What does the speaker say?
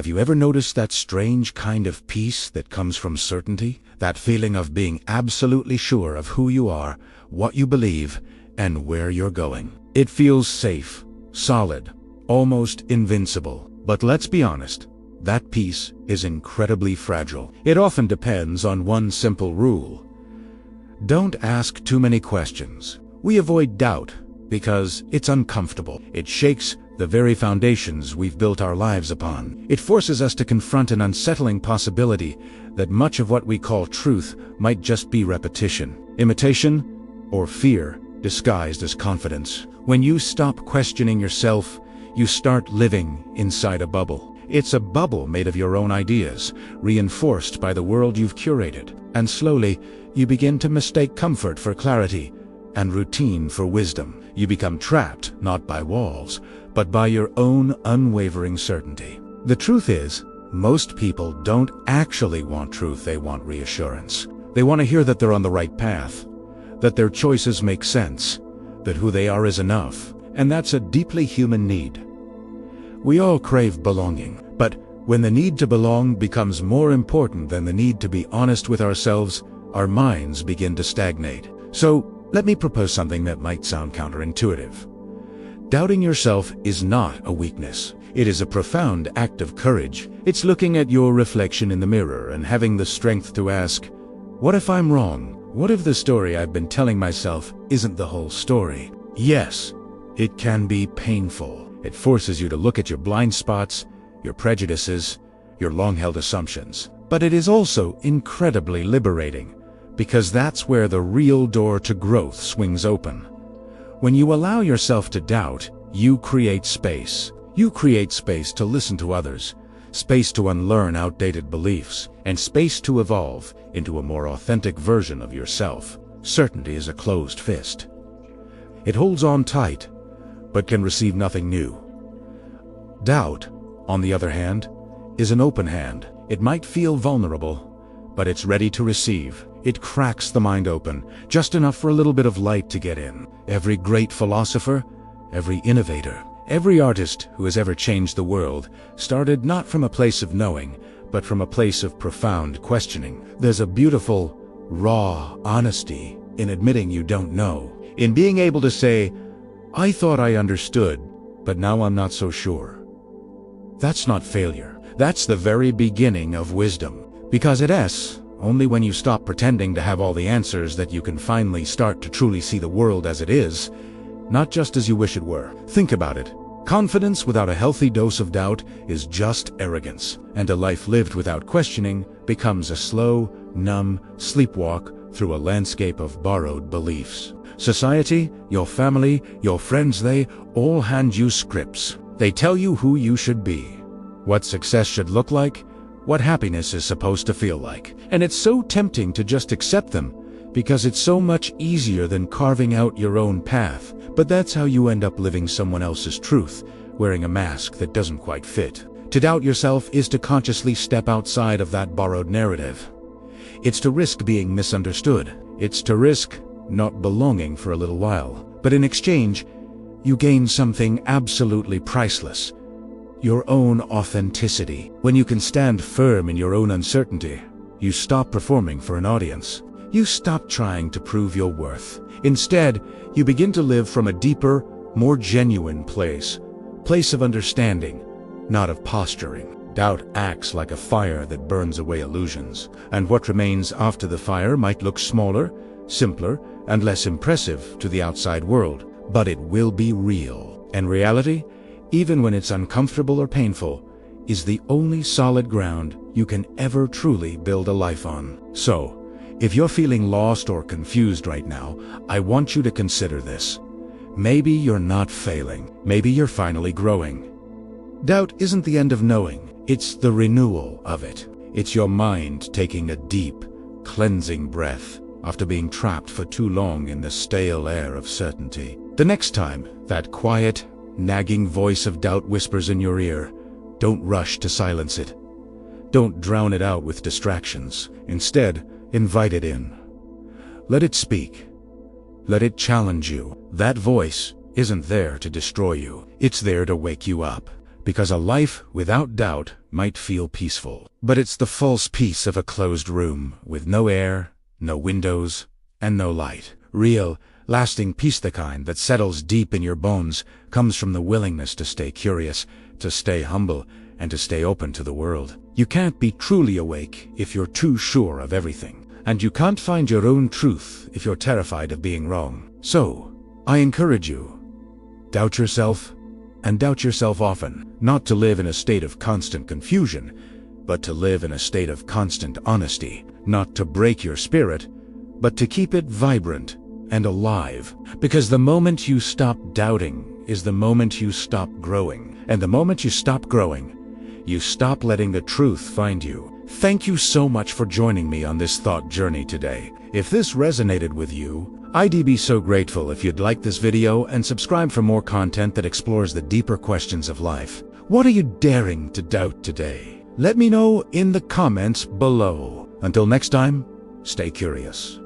Have you ever noticed that strange kind of peace that comes from certainty? That feeling of being absolutely sure of who you are, what you believe, and where you're going. It feels safe, solid, almost invincible. But let's be honest, that peace is incredibly fragile. It often depends on one simple rule. Don't ask too many questions. We avoid doubt because it's uncomfortable. It shakes the very foundations we've built our lives upon. It forces us to confront an unsettling possibility that much of what we call truth might just be repetition, imitation, or fear disguised as confidence. When you stop questioning yourself, you start living inside a bubble. It's a bubble made of your own ideas, reinforced by the world you've curated. And slowly, you begin to mistake comfort for clarity and routine for wisdom. You become trapped, not by walls, but by your own unwavering certainty. The truth is, most people don't actually want truth, they want reassurance. They want to hear that they're on the right path, that their choices make sense, that who they are is enough. And that's a deeply human need. We all crave belonging, but when the need to belong becomes more important than the need to be honest with ourselves, our minds begin to stagnate. So, let me propose something that might sound counterintuitive. Doubting yourself is not a weakness. It is a profound act of courage. It's looking at your reflection in the mirror and having the strength to ask, what if I'm wrong? What if the story I've been telling myself isn't the whole story? Yes, it can be painful. It forces you to look at your blind spots, your prejudices, your long-held assumptions. But it is also incredibly liberating, because that's where the real door to growth swings open. When you allow yourself to doubt, you create space. You create space to listen to others, space to unlearn outdated beliefs, and space to evolve into a more authentic version of yourself. Certainty is a closed fist. It holds on tight, but can receive nothing new. Doubt, on the other hand, is an open hand. It might feel vulnerable, but it's ready to receive. It cracks the mind open, just enough for a little bit of light to get in. Every great philosopher, every innovator, every artist who has ever changed the world started not from a place of knowing, but from a place of profound questioning. There's a beautiful, raw honesty in admitting you don't know, in being able to say, I thought I understood, but now I'm not so sure. That's not failure. That's the very beginning of wisdom. Because it's only when you stop pretending to have all the answers that you can finally start to truly see the world as it is, not just as you wish it were. Think about it. Confidence without a healthy dose of doubt is just arrogance, and a life lived without questioning becomes a slow, numb sleepwalk through a landscape of borrowed beliefs. Society, your family, your friends, they all hand you scripts. They tell you who you should be, what success should look like, what happiness is supposed to feel like. And it's so tempting to just accept them, because it's so much easier than carving out your own path. But that's how you end up living someone else's truth, wearing a mask that doesn't quite fit. To doubt yourself is to consciously step outside of that borrowed narrative. It's to risk being misunderstood. It's to risk not belonging for a little while. But in exchange, you gain something absolutely priceless. Your own authenticity. When you can stand firm in your own uncertainty, you stop performing for an audience. You stop trying to prove your worth. Instead, you begin to live from a deeper, more genuine place of understanding, not of posturing. Doubt acts like a fire that burns away illusions, and what remains after the fire might look smaller, simpler, and less impressive to the outside world, but it will be real. And reality, even when it's uncomfortable or painful, is the only solid ground you can ever truly build a life on. So, if you're feeling lost or confused right now, I want you to consider this. Maybe you're not failing. Maybe you're finally growing. Doubt isn't the end of knowing. It's the renewal of it. It's your mind taking a deep, cleansing breath after being trapped for too long in the stale air of certainty. The next time that quiet, nagging voice of doubt whispers in your ear, don't rush to silence it. Don't drown it out with distractions. Instead, invite it in. Let it speak. Let it challenge you. That voice isn't there to destroy you. It's there to wake you up. because a life without doubt might feel peaceful. But it's the false peace of a closed room, with no air, no windows, and no light. Real, lasting peace, the kind that settles deep in your bones, comes from the willingness to stay curious, to stay humble, and to stay open to the world. You can't be truly awake if you're too sure of everything. And you can't find your own truth if you're terrified of being wrong. So, I encourage you, doubt yourself, and doubt yourself often. Not to live in a state of constant confusion, but to live in a state of constant honesty. Not to break your spirit, but to keep it vibrant and alive. Because the moment you stop doubting is the moment you stop growing. And the moment you stop growing, you stop letting the truth find you. Thank you so much for joining me on this thought journey today. If this resonated with you, I'd be so grateful if you'd like this video and subscribe for more content that explores the deeper questions of life. What are you daring to doubt today? Let me know in the comments below. Until next time, stay curious.